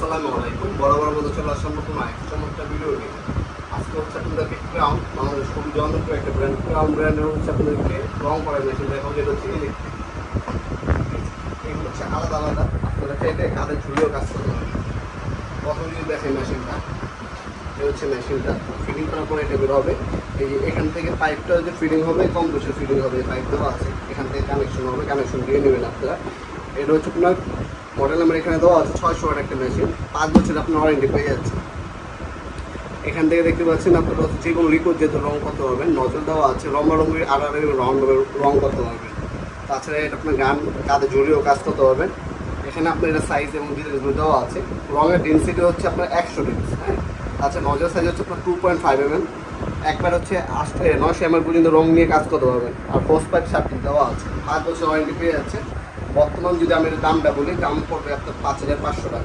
আসসালামু আলাইকুম। বড় মতো চলে আসলাম নতুন একটা চমৎকার ভিডিও নিয়ে। আজকে হচ্ছে আপনাদেরকে ক্রাউন, বাংলাদেশ খুবই জনপ্রিয় একটা ব্র্যান্ড। ক্রাউন ব্র্যান্ডের হচ্ছে আপনাদেরকে রং করার মেশিন দেখাবো, যেটা হচ্ছে ইলেকট্রিক। এগুলো হচ্ছে আলাদা আলাদা, আপনারা চাইলে কাঁধে ঝুলিয়েও কাজ করতে পারেন। প্রথমে যদি দেখেন মেশিনটা, এটা হচ্ছে মেশিনটা ফিটিং করার পরে এটা বের হবে। এই যে এখান থেকে পাইপটা যে ফিটিং হবে, কম বেশি ফিটিং হবে, পাইপ দেওয়া আছে, এখান থেকে কানেকশন হবে, কানেকশন দিয়ে নেবেন আপনারা। এটা হচ্ছে আপনার মডেল নাম্বার এখানে দেওয়া আছে 600 ওয়াট একটা মেশিন, 5 বছর আপনার ওয়ারেন্টি পেয়ে যাচ্ছে। এখান থেকে দেখতে পাচ্ছেন আপনারা যে কোনো লিকুইড যেহেতু রং করতে পারবেন, নজল দেওয়া আছে, রঙের আড়াআড়ি রং করতে পারবেন। তাছাড়া এটা আপনার গান কাঁধে জড়িয়েও কাজ করতে পারবেন। এখানে আপনার এটা সাইজ এবং ডিটেলসগুলো দেওয়া আছে। রঙের ডেন্সিটি হচ্ছে আপনার 100 ডেন্স, হ্যাঁ। তাছাড়া নজল সাইজ হচ্ছে আপনার 2.5 mm, একবার হচ্ছে 900 ml পর্যন্ত রং নিয়ে কাজ করতে পারবেন। আর পোস্ট পাইপ 7টি দেওয়া আছে, 5 বছর ওয়ারেন্টি পেয়ে যাচ্ছে। বর্তমান যদি আমি এর দামটা বলি, দাম পড়বে আপনার 5500 টাকা।